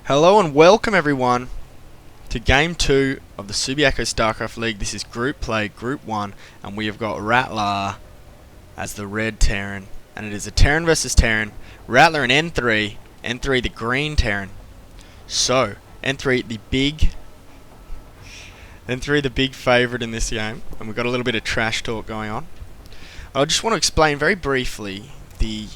Hello and welcome everyone to Game 2 of the Subiaco StarCraft League. This is Group Play, Group 1, and we have got Rattler as the red Terran. And it is a Terran versus Terran, Rattler and enthree, enthree the green Terran. So, enthree the big favourite in this game, and we've got a little bit of trash talk going on. I just want to explain very briefly the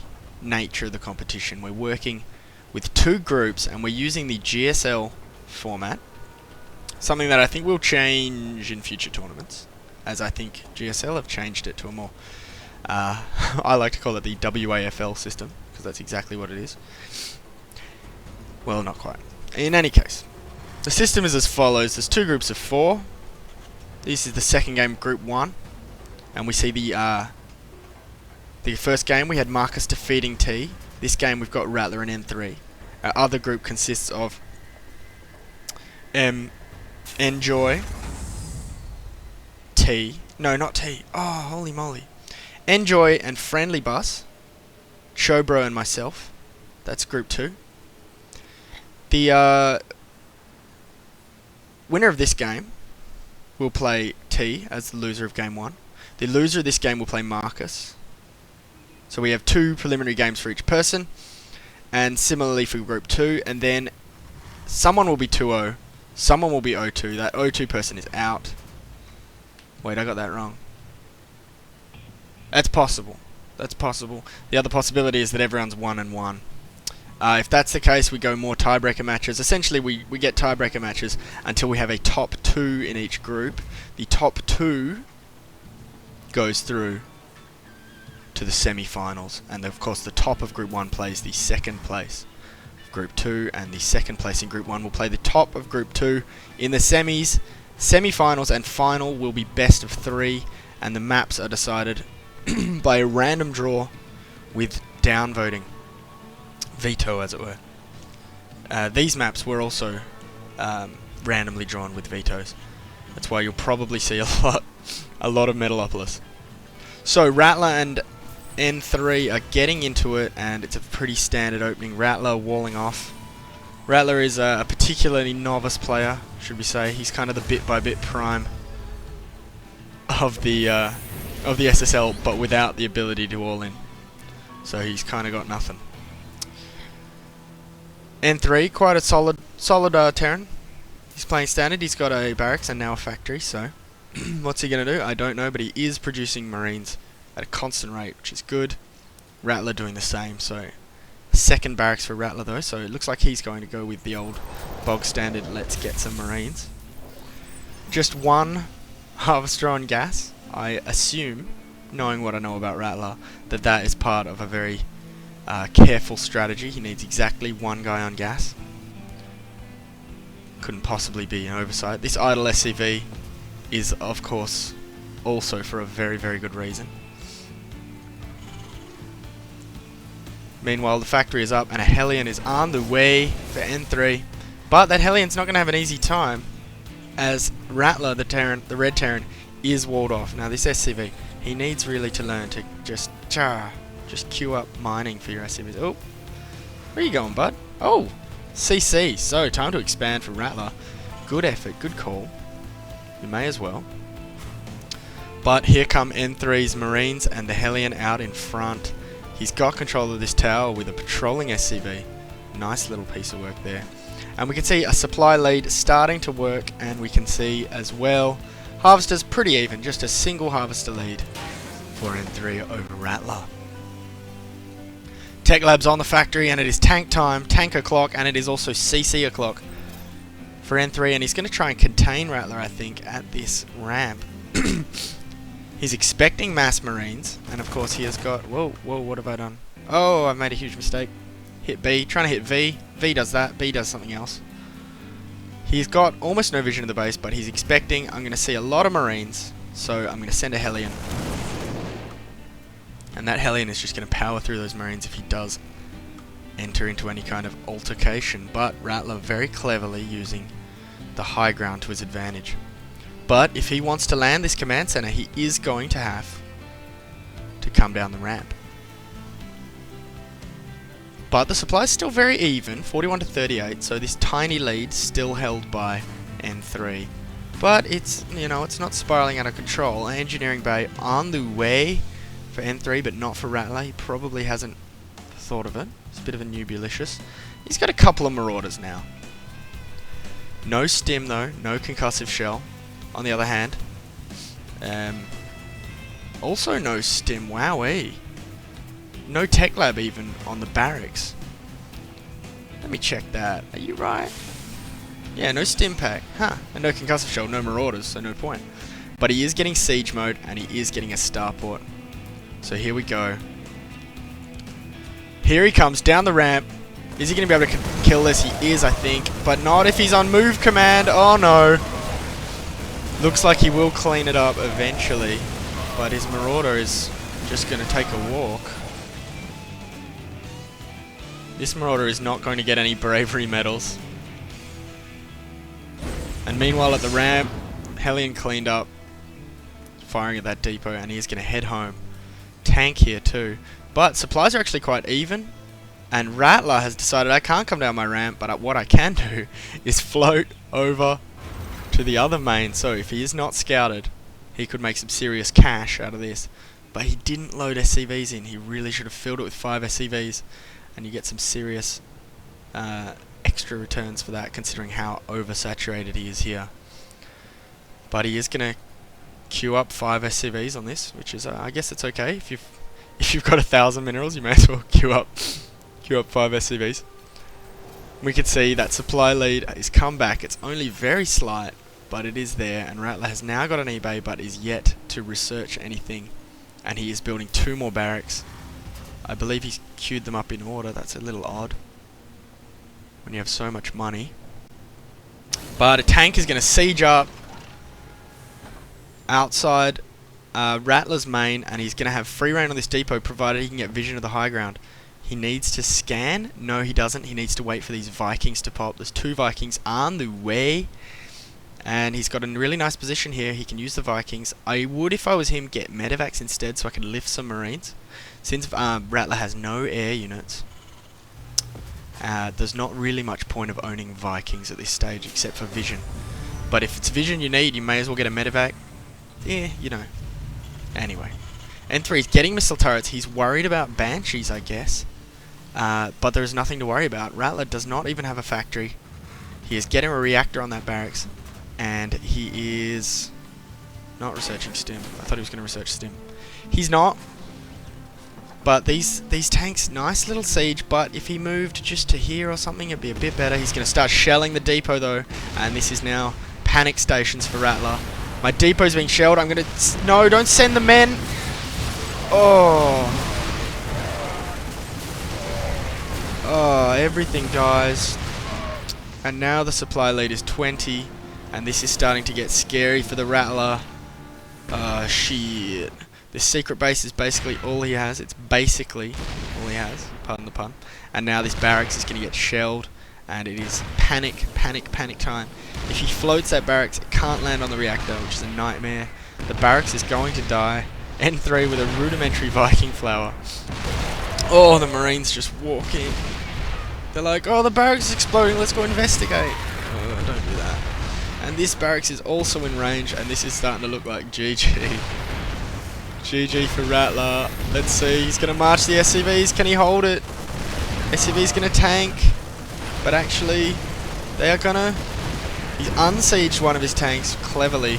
nature of the competition. We're working with two groups and we're using the GSL format, something that I think will change in future tournaments, as I think GSL have changed it to a more I like to call it the WAFL system, because that's exactly what it is. Well, not quite. In any case, the system is as follows. There's two groups of 4. This is the second game, Group 1, and we see the first game we had Marcus defeating T. This game we've got Rattler and enthree. Our other group consists of Enjoy, T, no not T, oh holy moly, Enjoy and Friendly Bus, Showbro and myself. That's group 2. The winner of this game will play T as the loser of game 1. The loser of this game will play Marcus. So we have 2 preliminary games for each person, and similarly for group 2, and then someone will be 2-0, someone will be 0-2. That 0-2 person is out. Wait, I got that wrong. That's possible. That's possible. The other possibility is that everyone's 1-1. If that's the case, we go more tiebreaker matches. Essentially, we get tiebreaker matches until we have a top 2 in each group. The top 2 goes through to the semi-finals, and of course the top of Group 1 plays the second place of Group 2, and the second place in Group 1 will play the top of Group 2 in the semis. Semi-finals and final will be best of 3, and the maps are decided by a random draw with downvoting. Veto, as it were. These maps were also randomly drawn with vetoes. That's why you'll probably see a lot of Metalopolis. So Rattler and enthree are getting into it, and it's a pretty standard opening. Rattler walling off. Rattler is a particularly novice player, should we say. He's kind of the bit-by-bit prime of the SSL, but without the ability to all in. So he's kind of got nothing. enthree, quite a solid Terran. He's playing standard. He's got a barracks and now a factory. So what's he going to do? I don't know, but he is producing Marines at a constant rate, which is good. Rattler doing the same, so second barracks for Rattler though, so it looks like he's going to go with the old bog standard, let's get some Marines. Just one harvester on gas. I assume, knowing what I know about Rattler, that is part of a very careful strategy. He needs exactly one guy on gas. Couldn't possibly be an oversight. This idle SCV is, of course, also for a very, very good reason. Meanwhile, the factory is up and a Hellion is on the way for enthree. But that Hellion's not going to have an easy time, as Rattler, the red Terran, is walled off. Now this SCV, he needs really to learn to just queue up mining for your SCVs. Oh, where are you going, bud? Oh, CC. So, time to expand for Rattler. Good effort, good call. You may as well. But here come enthree's Marines and the Hellion out in front. He's got control of this tower with a patrolling SCV. Nice little piece of work there. And we can see a supply lead starting to work, and we can see as well harvesters pretty even, just a single harvester lead for enthree over Rattler. Tech Lab's on the factory, and it is tank time, tank o'clock, and it is also CC o'clock for enthree, and he's going to try and contain Rattler, I think, at this ramp. He's expecting mass Marines, and of course he has got... Whoa, what have I done? Oh, I've made a huge mistake. Hit B, trying to hit V. V does that, B does something else. He's got almost no vision of the base, but he's expecting... I'm going to see a lot of Marines, so I'm going to send a Hellion. And that Hellion is just going to power through those Marines if he does enter into any kind of altercation. But Rattler very cleverly using the high ground to his advantage. But if he wants to land this command center, he is going to have to come down the ramp. But the supply is still very even, 41 to 38, so this tiny lead still held by enthree. But it's, you know, it's not spiraling out of control. Engineering bay on the way for enthree, but not for Rattler. He probably hasn't thought of it. It's a bit of a newbulicious. He's got a couple of Marauders now. No stim though, no concussive shell. On the other hand, also no stim, wowee. No tech lab even on the barracks. Let me check that. Are you right? Yeah, no stim pack. Huh. And no concussive shell, no Marauders, so no point. But he is getting siege mode, and he is getting a starport. So here we go. Here he comes, down the ramp. Is he going to be able to kill this? He is, I think. But not if he's on move command. Oh no. Looks like he will clean it up eventually. But his Marauder is just going to take a walk. This Marauder is not going to get any bravery medals. And meanwhile at the ramp, Hellion cleaned up, firing at that depot, and he's going to head home. Tank here too. But supplies are actually quite even. And Rattler has decided I can't come down my ramp, but what I can do is float over to the other main. So if he is not scouted, he could make some serious cash out of this. But he didn't load SCVs in. He really should have filled it with 5 SCVs. And you get some serious extra returns for that, considering how oversaturated he is here. But he is going to queue up 5 SCVs on this, which is, I guess it's okay. If you've got 1,000 minerals, you may as well queue up 5 SCVs. We can see that supply lead is come back. It's only very slight, but it is there. And Rattler has now got an eBay, but is yet to research anything. And he is building 2 more barracks. I believe he's queued them up in order. That's a little odd when you have so much money. But a tank is going to siege up outside Rattler's main, and he's going to have free reign on this depot provided he can get vision of the high ground. He needs to scan. No, he doesn't. He needs to wait for these Vikings to pop. There's 2 Vikings on the way. And he's got a really nice position here. He can use the Vikings. I would, if I was him, get medevacs instead so I can lift some Marines. Since Rattler has no air units, there's not really much point of owning Vikings at this stage except for vision. But if it's vision you need, you may as well get a medevac. Yeah, you know. Anyway. Enthree is getting missile turrets. He's worried about Banshees, I guess. But there's nothing to worry about. Rattler does not even have a factory. He is getting a reactor on that barracks. And he is not researching stim. I thought he was going to research stim. He's not. But these tanks, nice little siege, but if he moved just to here or something, it'd be a bit better. He's going to start shelling the depot though, and this is now panic stations for Rattler. My depot's being shelled. I'm going to... No, don't send the men! Oh. Oh, everything dies. And now the supply lead is 20, and this is starting to get scary for the Rattler. Shit. This secret base is basically all he has. It's basically all he has, pardon the pun. And now this barracks is going to get shelled, and it is panic time. If he floats that barracks, it can't land on the reactor, which is a nightmare. The barracks is going to die. N3 with a rudimentary Viking flower. Oh, the Marines just walk in. They're like, oh, the barracks is exploding, let's go investigate. Oh, don't do that. And this barracks is also in range, and this is starting to look like GG. GG for Rattler. Let's see, he's going to march the SCVs. Can he hold it? SCV's going to tank. But actually, they are going to... He's unsieged one of his tanks cleverly.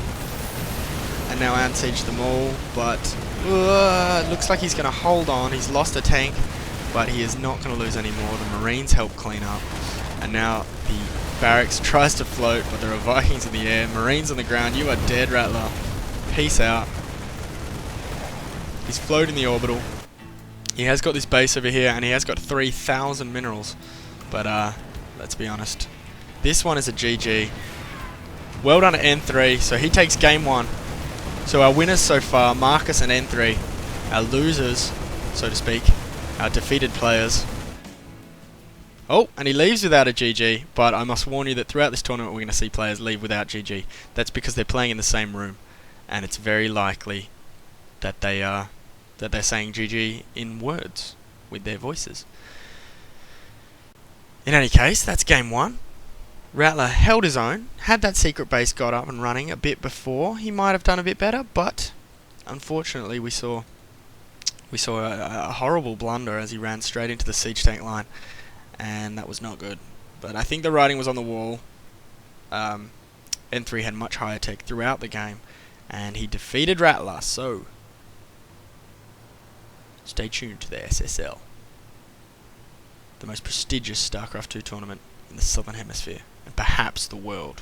And now unsieged them all. But it looks like he's going to hold on. He's lost a tank. But he is not going to lose any more. The Marines help clean up. And now the barracks tries to float. But there are Vikings in the air. Marines on the ground. You are dead, Rattler. Peace out. He's floating the orbital. He has got this base over here, and he has got 3,000 minerals. But let's be honest, this one is a GG. Well done to enthree. So he takes game 1. So our winners so far, Marcus and enthree. Our losers, so to speak, our defeated players. Oh, and he leaves without a GG. But I must warn you that throughout this tournament, we're going to see players leave without GG. That's because they're playing in the same room, and it's very likely that they're saying GG in words with their voices. In any case, that's game 1. Rattler held his own. Had that secret base got up and running a bit before, he might have done a bit better, but unfortunately we saw a horrible blunder as he ran straight into the siege tank line, and that was not good. But I think the writing was on the wall. Enthree had much higher tech throughout the game, and he defeated Rattler, so stay tuned to the SSL, the most prestigious StarCraft 2 tournament in the Southern Hemisphere, and perhaps the world.